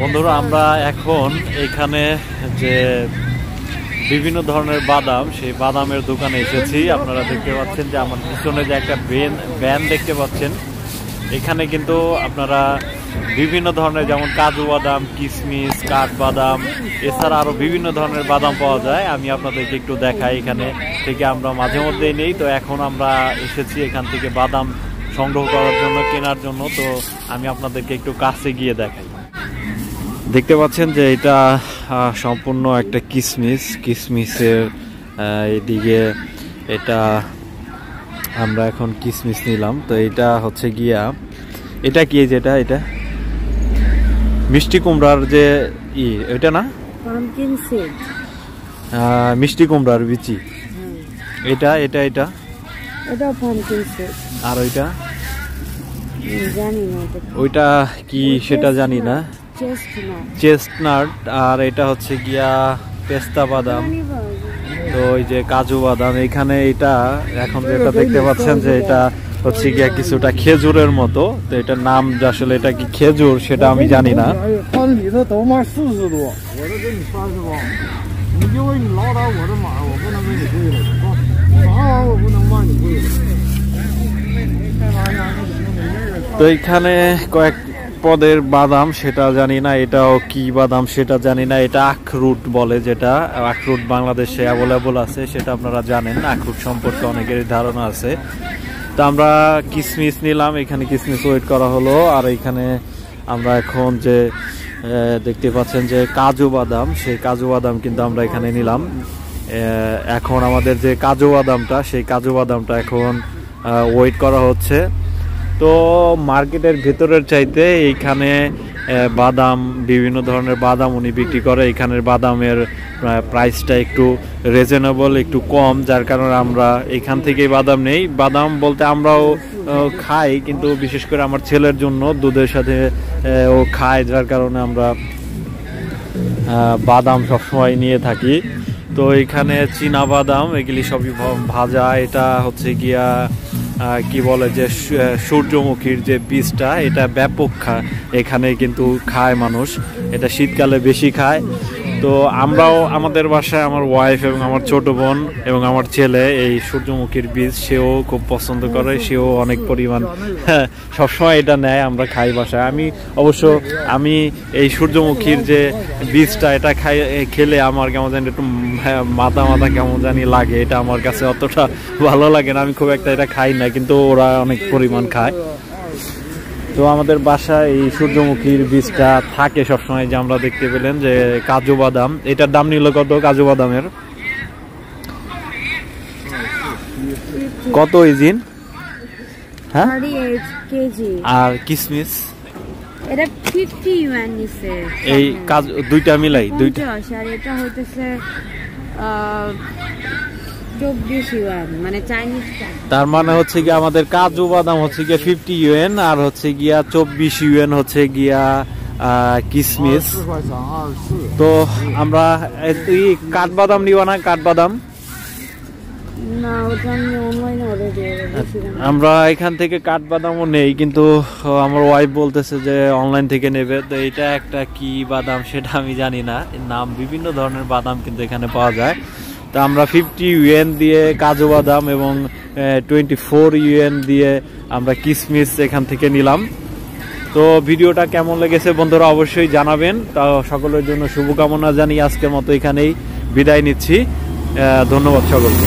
বন্ধুরা আমরা এখন এখানে যে বিভিন্ন ধরনের বাদাম সেই বাদামের দোকানে এসেছি। আপনারা দেখতে পাচ্ছেন যে আমার পিছনে যে একটা ভ্যান দেখতে পাচ্ছেন, এখানে কিন্তু আপনারা বিভিন্ন ধরনের যেমন কাজু বাদাম, কিশমিশ, কাঠবাদাম, এছাড়া আরো বিভিন্ন ধরনের বাদাম পাওয়া যায়। আমি আপনাদেরকে একটু দেখাই, এখানে থেকে আমরা মাঝে মধ্যেই নেই। তো এখন আমরা এসেছি এখান থেকে বাদাম সংগ্রহ করার জন্য, কেনার জন্য। তো আমি আপনাদেরকে একটু কাছে গিয়ে দেখাই। দেখতে পাচ্ছেন যে এটা সম্পূর্ণ একটা কিশমিশের এদিকে এটা আমরা এখন কিশমিশ নিলাম। তো এটা হচ্ছে গিয়া এটা কি, যেটা এটা মিষ্টি কুমড়ার যে এটা না, মিষ্টি কুমড়ার বিচি, এটা এটা এটা এটা পামকিন সিড। আর ওইটা জানি না ওইটা কি সেটা জানি না, চেস্টনাট। আর এটা হচ্ছে গিয়া পেস্তা বাদাম। তো ওই যে কাজু বাদাম এখানে, এটা এখন যেটা দেখতে পাচ্ছেন যে এটা হচ্ছে গিয়া কিছুটা খেজুরের মতো। তো এটার নাম আসলে এটা কি খেজুর সেটা আমি জানি না। তো এখানে কয়েক পদের বাদাম সেটা জানি না, এটাও কি বাদাম সেটা জানি না। এটা আখরুট বলে, যেটা আখরুট বাংলাদেশে অ্যাভেলেবল আছে সেটা আপনারা জানেন। আখরুট সম্পর্কে অনেকেরই ধারণা আছে। তো আমরা কিশমিশ নিলাম, এখানে কিশমিশ ওয়েট করা হলো। আর এখানে আমরা এখন যে দেখতে পাচ্ছেন যে কাজু বাদাম, সেই কাজু বাদাম কিন্তু আমরা এখানে নিলাম। এখন আমাদের যে কাজু বাদামটা, সেই কাজু বাদামটা এখন ওয়েট করা হচ্ছে। তো মার্কেটের ভেতরের চাইতে এইখানে বাদাম, বিভিন্ন ধরনের বাদাম উনি বিক্রি করে। এখানের বাদামের প্রাইসটা একটু রিজনেবল, একটু কম, যার কারণে আমরা এখান থেকেই বাদাম নেই। বাদাম বলতে আমরাও খাই, কিন্তু বিশেষ করে আমার ছেলের জন্য দুধের সাথে ও খায়, যার কারণে আমরা বাদাম সবসময় নিয়ে থাকি। তো এখানে চীনা বাদাম, এগুলি সবই ভাজা। এটা হচ্ছে গিয়া কি বলে যে সূর্যমুখীর যে বীজটা, এটা ব্যাপক এখানে কিন্তু খায় মানুষ, এটা শীতকালে বেশি খায়। তো আমরাও আমাদের বাসায় আমার ওয়াইফ এবং আমার ছোট বোন এবং আমার ছেলে এই সূর্যমুখীর বীজ সেও খুব পছন্দ করে, সেও অনেক পরিমাণ সবসময় এটা নেয়, আমরা খাই বাসায়। আমি এই সূর্যমুখীর যে বীজটা, এটা খেলে আমার কেমন জানি একটু মাথা কেমন জানি লাগে, এটা আমার কাছে অতটা ভালো লাগে না, আমি খুব একটা এটা খাই না, কিন্তু ওরা অনেক পরিমাণ খায়। তো আমাদের বাসায় এই সূর্যমুখীর বীজটা থাকে সবসময়। যে আমরা দেখতে পেলেন যে কাজু বাদাম, এটার দাম নিল কত কাজু বাদামের? কত ইজিন? হ্যাঁ, 38 কেজি। আর কিশমিশ এটা 50 ইউয়ান নিছে। এই কাজ দুইটা মিলাই দুইটা, আর এটা হইতেছে 24 ইউয়ান, মানে চাইনিজ। তার মানে হচ্ছে গিয়া আমাদের কাজু বাদাম হচ্ছে গিয়া 50 ইউএন, আর হচ্ছে গিয়া 24 ইউএন হচ্ছে গিয়া কিশমিশ। তো আমরা কাঠবাদাম নিব না, কাঠবাদাম না, ওটা আমি অনলাইনে অর্ডার দিয়ে আমরা এখান থেকে কাঠবাদামও নেই, কিন্তু আমার ওয়াইফ বলতেছে যে অনলাইন থেকে নেবে। তো এটা একটা কি বাদাম সেটা আমি জানি না, নাম বিভিন্ন ধরনের বাদাম কিন্তু এখানে পাওয়া যায়। তো আমরা 50 ইউএন দিয়ে কাজু বাদাম এবং 24 ইউএন দিয়ে আমরা কিশমিশ এখান থেকে নিলাম। তো ভিডিওটা কেমন লেগেছে বন্ধুরা অবশ্যই জানাবেন। তা সকলের জন্য শুভকামনা জানিয়ে আজকের মতো এখানেই বিদায় নিচ্ছি। ধন্যবাদ সকলকে।